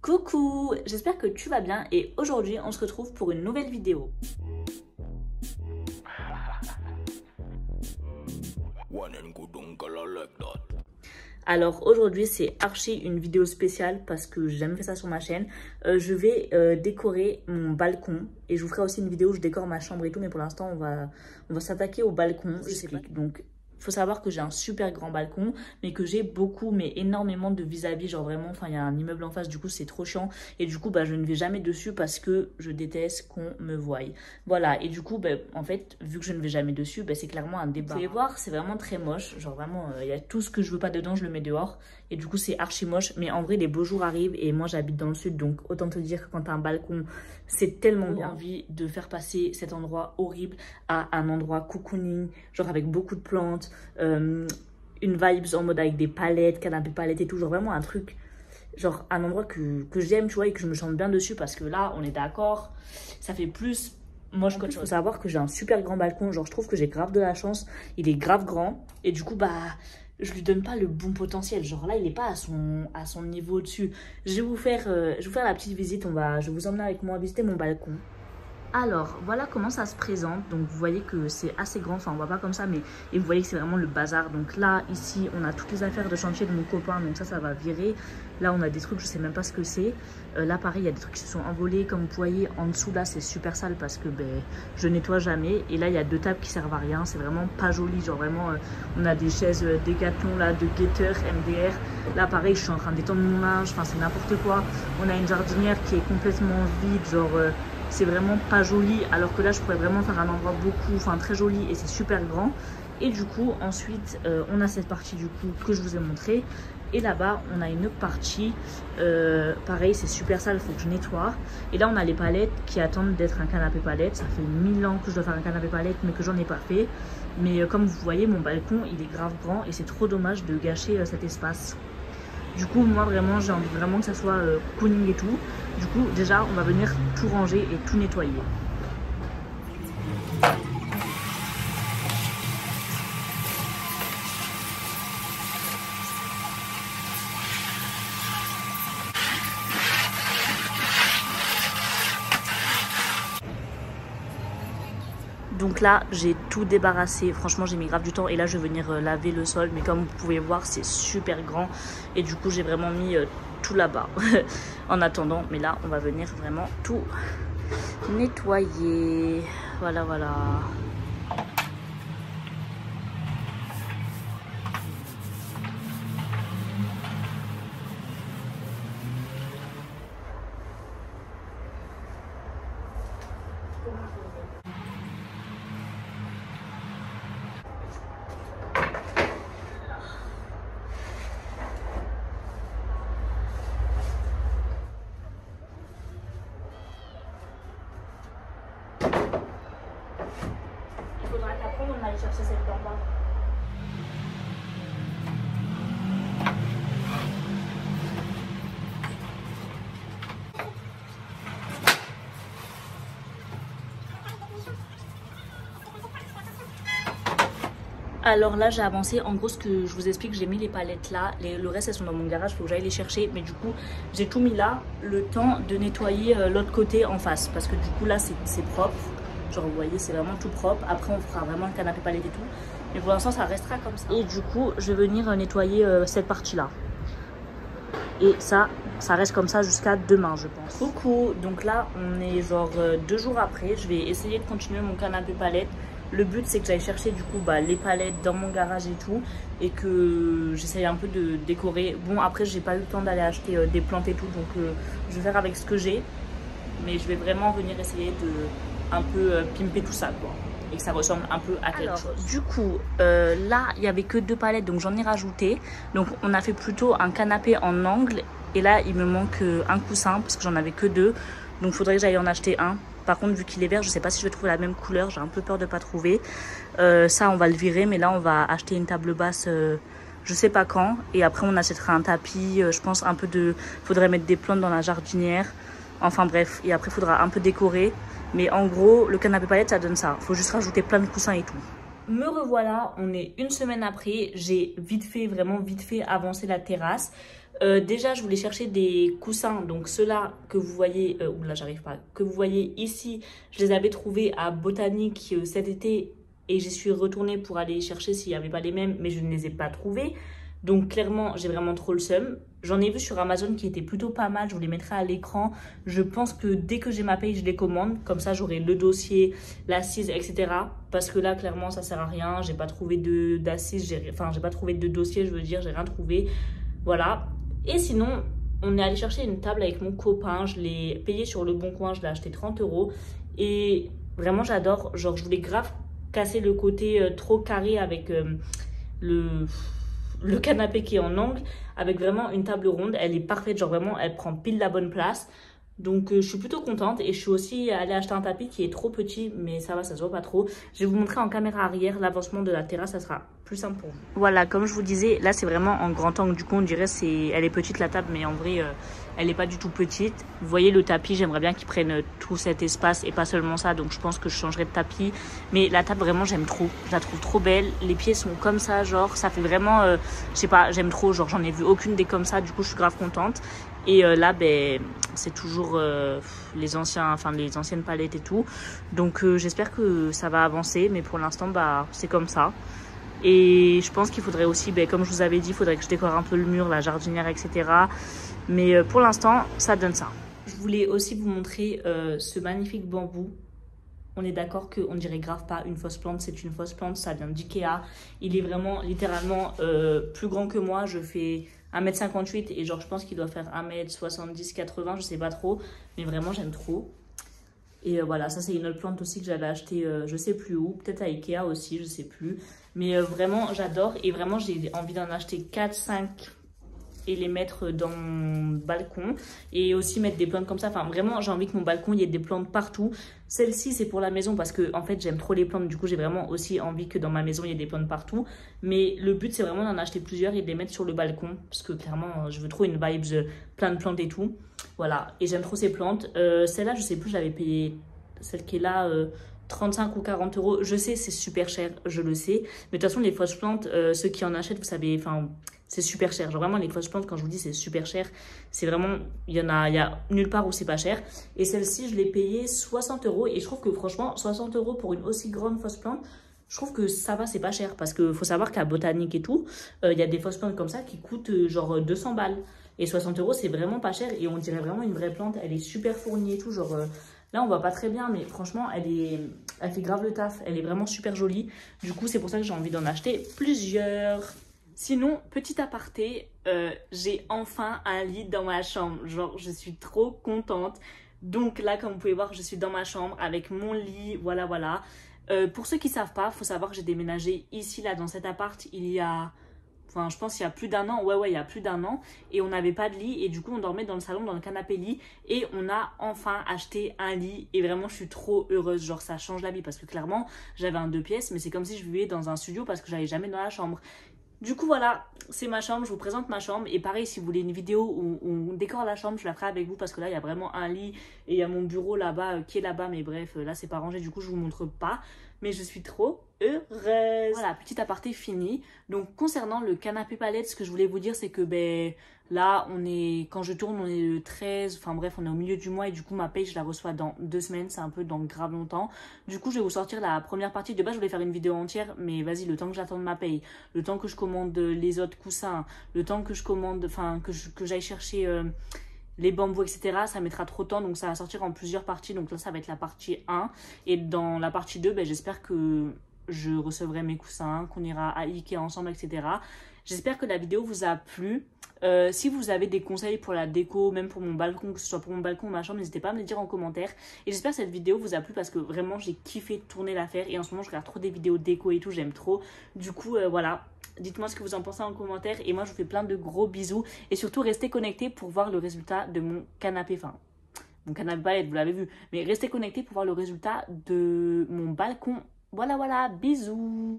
Coucou, j'espère que tu vas bien et aujourd'hui on se retrouve pour une nouvelle vidéo. Alors aujourd'hui c'est archi une vidéo spéciale parce que j'ai jamais fait ça sur ma chaîne. Je vais décorer mon balcon et je vous ferai aussi une vidéo où je décore ma chambre et tout, mais pour l'instant on va s'attaquer au balcon. J'explique. Donc il faut savoir que j'ai un super grand balcon, mais que j'ai beaucoup, mais énormément de vis-à-vis, genre vraiment, enfin il y a un immeuble en face, du coup c'est trop chiant, et du coup bah je ne vais jamais dessus parce que je déteste qu'on me voie. Voilà, et du coup bah, en fait, vu que je ne vais jamais dessus, bah, c'est clairement un débat. Vous pouvez voir, c'est vraiment très moche, genre vraiment, il y a tout ce que je veux pas dedans, je le mets dehors, et du coup c'est archi moche, mais en vrai les beaux jours arrivent, et moi j'habite dans le sud, donc autant te dire que quand t'as un balcon, c'est tellement bien. J'ai envie de faire passer cet endroit horrible à un endroit cocooning, genre avec beaucoup de plantes, une vibes en mode avec des palettes, canapé palettes et tout, genre vraiment un truc, genre un endroit que j'aime, tu vois, et que je me sente bien dessus parce que là, on est d'accord, ça fait plus moche qu'autre chose. Il faut savoir que j'ai un super grand balcon, genre je trouve que j'ai grave de la chance, il est grave grand et du coup, bah, je lui donne pas le bon potentiel, genre là, il est pas à son niveau dessus. Je vais vous faire la petite visite, je vais vous emmener avec moi visiter mon balcon. Alors, voilà comment ça se présente. Donc, vous voyez que c'est assez grand. Enfin, on voit pas comme ça, mais et vous voyez que c'est vraiment le bazar. Donc là, ici, on a toutes les affaires de chantier de mon copain. Donc ça va virer. Là, on a des trucs, je sais même pas ce que c'est. Là, pareil, il y a des trucs qui se sont envolés. Comme vous voyez, en dessous, là, c'est super sale parce que ben, je nettoie jamais. Et là, il y a deux tables qui servent à rien. C'est vraiment pas joli. Genre vraiment, on a des chaises Decathlon, là, de Getter, MDR. Là, pareil, je suis en train d'étendre mon linge. Enfin, c'est n'importe quoi. On a une jardinière qui est complètement vide. Genre... c'est vraiment pas joli, alors que là je pourrais vraiment faire un endroit très joli et c'est super grand. Et du coup ensuite on a cette partie du coup que je vous ai montré, et là-bas on a une autre partie, pareil c'est super sale, il faut que je nettoie. Et là on a les palettes qui attendent d'être un canapé palette. Ça fait 1000 ans que je dois faire un canapé palette mais que j'en ai pas fait. Mais comme vous voyez, mon balcon il est grave grand et c'est trop dommage de gâcher cet espace. Du coup, moi vraiment, j'ai envie vraiment que ça soit cocooning et tout. Du coup, déjà, on va venir tout ranger et tout nettoyer. Donc là, j'ai tout débarrassé. Franchement, j'ai mis grave du temps. Et là, je vais venir laver le sol. Mais comme vous pouvez voir, c'est super grand. Et du coup, j'ai vraiment mis tout là-bas en attendant. Mais là, on va venir vraiment tout nettoyer. Voilà, voilà. On allait chercher celle d'en bas. Alors là j'ai avancé, en gros ce que je vous explique, j'ai mis les palettes là, le reste elles sont dans mon garage, il faut que j'aille les chercher. Mais du coup j'ai tout mis là, le temps de nettoyer l'autre côté en face, parce que du coup là c'est propre. Genre vous voyez c'est vraiment tout propre. Après on fera vraiment le canapé palette et tout, mais pour l'instant ça restera comme ça. Et du coup je vais venir nettoyer cette partie là. Et ça reste comme ça jusqu'à demain je pense. Coucou, donc là on est genre 2 jours après. Je vais essayer de continuer mon canapé palette. Le but c'est que j'aille chercher du coup les palettes dans mon garage et tout, et que j'essaye un peu de décorer. Bon après j'ai pas eu le temps d'aller acheter des plantes et tout, donc je vais faire avec ce que j'ai. Mais je vais vraiment venir essayer de un peu pimper tout ça quoi, et que ça ressemble un peu à quelque chose. Du coup là il y avait que 2 palettes, donc j'en ai rajouté. Donc on a fait plutôt un canapé en angle, et là il me manque un coussin parce que j'en avais que 2, donc il faudrait que j'aille en acheter un. Par contre vu qu'il est vert, je sais pas si je vais trouver la même couleur, j'ai un peu peur de pas trouver. Ça on va le virer, mais là on va acheter une table basse je sais pas quand, et après on achètera un tapis. Je pense un peu faudrait mettre des plantes dans la jardinière, enfin bref, et après il faudra un peu décorer. Mais en gros, le canapé palette, ça donne ça. Faut juste rajouter plein de coussins et tout. Me revoilà, on est une semaine après, j'ai vraiment vite fait avancer la terrasse. Déjà, je voulais chercher des coussins, donc ceux-là que vous voyez, là j'arrive pas, que vous voyez ici, je les avais trouvés à Botanique cet été et j'y suis retournée pour aller chercher s'il n'y avait pas les mêmes, mais je ne les ai pas trouvés. Donc clairement, j'ai vraiment trop le seum. J'en ai vu sur Amazon qui étaient plutôt pas mal, je vous les mettrai à l'écran. Je pense que dès que j'ai ma paye, je les commande. Comme ça, j'aurai le dossier, l'assise, etc. Parce que là, clairement, ça sert à rien. J'ai pas trouvé d'assise, enfin, j'ai pas trouvé de dossier, je veux dire, j'ai rien trouvé. Voilà. Et sinon, on est allé chercher une table avec mon copain. Je l'ai payé sur Le Bon Coin, je l'ai acheté 30 €. Et vraiment, j'adore. Genre, je voulais grave casser le côté trop carré avec le canapé qui est en angle, avec vraiment une table ronde. Elle est parfaite, genre vraiment, elle prend pile la bonne place. Donc je suis plutôt contente et je suis aussi allée acheter un tapis qui est trop petit, mais ça va, ça se voit pas trop. Je vais vous montrer en caméra arrière l'avancement de la terrasse, ça sera plus simple pour vous. Voilà, comme je vous disais, là c'est vraiment en grand angle, du coup on dirait elle est petite la table, mais en vrai elle est pas du tout petite. Vous voyez le tapis, j'aimerais bien qu'il prenne tout cet espace et pas seulement ça, donc je pense que je changerai de tapis. Mais la table vraiment j'aime trop, je la trouve trop belle, les pieds sont comme ça, genre ça fait vraiment, je sais pas, j'aime trop, genre j'en ai vu aucune des comme ça, du coup je suis grave contente. Et là, ben, c'est toujours les anciennes palettes et tout. Donc j'espère que ça va avancer, mais pour l'instant, bah, c'est comme ça. Et je pense qu'il faudrait aussi, ben, comme je vous avais dit, il faudrait que je décore un peu le mur, la jardinière, etc. Mais pour l'instant, ça donne ça. Je voulais aussi vous montrer ce magnifique bambou. On est d'accord qu'on dirait grave pas une fausse plante, c'est une fausse plante, ça vient d'Ikea. Il est vraiment littéralement plus grand que moi, je fais 1,58 m et genre je pense qu'il doit faire 1,70 m, 1,80 m, je sais pas trop. Mais vraiment j'aime trop. Et voilà, ça c'est une autre plante aussi que j'avais achetée je sais plus où, peut-être à Ikea aussi, je sais plus. Mais vraiment j'adore et vraiment j'ai envie d'en acheter 4, 5 et les mettre dans mon balcon et aussi mettre des plantes comme ça. Enfin vraiment j'ai envie que mon balcon il y ait des plantes partout. Celle-ci c'est pour la maison parce que en fait j'aime trop les plantes, du coup j'ai vraiment aussi envie que dans ma maison il y ait des plantes partout. Mais le but c'est vraiment d'en acheter plusieurs et de les mettre sur le balcon parce que clairement je veux trop une vibes plein de plantes et tout. Voilà, et j'aime trop ces plantes. Celle-là je sais plus, j'avais payé celle qui est là 35 ou 40 €. Je sais, c'est super cher, je le sais. Mais de toute façon, les fausses plantes, ceux qui en achètent, vous savez, enfin, c'est super cher. Genre vraiment, les fausses plantes, quand je vous dis c'est super cher, c'est vraiment, il y a nulle part où c'est pas cher. Et celle-ci, je l'ai payée 60 €. Et je trouve que franchement, 60 € pour une aussi grande fausse plante, je trouve que ça va, c'est pas cher. Parce qu'il faut savoir qu'à Botanique et tout, il y a des fausses plantes comme ça qui coûtent genre 200 balles. Et 60 €, c'est vraiment pas cher. Et on dirait vraiment une vraie plante. Elle est super fournie et tout. Genre, là, on voit pas très bien, mais franchement, elle fait grave le taf. Elle est vraiment super jolie. Du coup, c'est pour ça que j'ai envie d'en acheter plusieurs. Sinon, petit aparté, j'ai enfin un lit dans ma chambre. Genre, je suis trop contente. Donc là, comme vous pouvez voir, je suis dans ma chambre avec mon lit. Voilà, voilà. Pour ceux qui ne savent pas, il faut savoir que j'ai déménagé ici, là, dans cet appart, il y a... Enfin, je pense qu'il y a plus d'1 an. Ouais, il y a plus d'1 an. Et on n'avait pas de lit. Et du coup, on dormait dans le salon, dans le canapé lit. Et on a enfin acheté un lit. Et vraiment, je suis trop heureuse. Genre, ça change la vie. Parce que clairement, j'avais un 2 pièces. Mais c'est comme si je vivais dans un studio parce que j'allais jamais dans la chambre. Du coup, voilà, c'est ma chambre. Je vous présente ma chambre. Et pareil, si vous voulez une vidéo où on décore la chambre, je la ferai avec vous. Parce que là, il y a vraiment un lit. Et il y a mon bureau là-bas qui est là-bas. Mais bref, là, c'est pas rangé. Du coup, je vous montre pas. Mais je suis trop heureuse. Voilà, petit aparté fini. Donc, concernant le canapé palette, ce que je voulais vous dire, c'est que ben là, quand je tourne, on est le 13. Enfin bref, on est au milieu du mois et du coup, ma paye, je la reçois dans 2 semaines. C'est un peu dans grave longtemps. Du coup, je vais vous sortir la première partie. De base, je voulais faire une vidéo entière, mais vas-y, le temps que j'attende ma paye, le temps que je commande les autres coussins, le temps que je commande, enfin, que j'aille chercher... les bambous, etc. Ça mettra trop de temps, donc ça va sortir en plusieurs parties. Donc là, ça va être la partie 1. Et dans la partie 2, ben, j'espère que je recevrai mes coussins, qu'on ira à Ikea ensemble, etc. J'espère que la vidéo vous a plu. Si vous avez des conseils pour la déco, même pour mon balcon, que ce soit pour mon balcon ou ma chambre, n'hésitez pas à me le dire en commentaire. Et j'espère que cette vidéo vous a plu parce que vraiment, j'ai kiffé tourner l'affaire. Et en ce moment, je regarde trop des vidéos déco et tout, j'aime trop. Du coup, voilà. Dites-moi ce que vous en pensez en commentaire. Et moi, je vous fais plein de gros bisous. Et surtout, restez connectés pour voir le résultat de mon canapé. Enfin, mon canapé palette, vous l'avez vu. Mais restez connectés pour voir le résultat de mon balcon. Voilà, voilà. Bisous.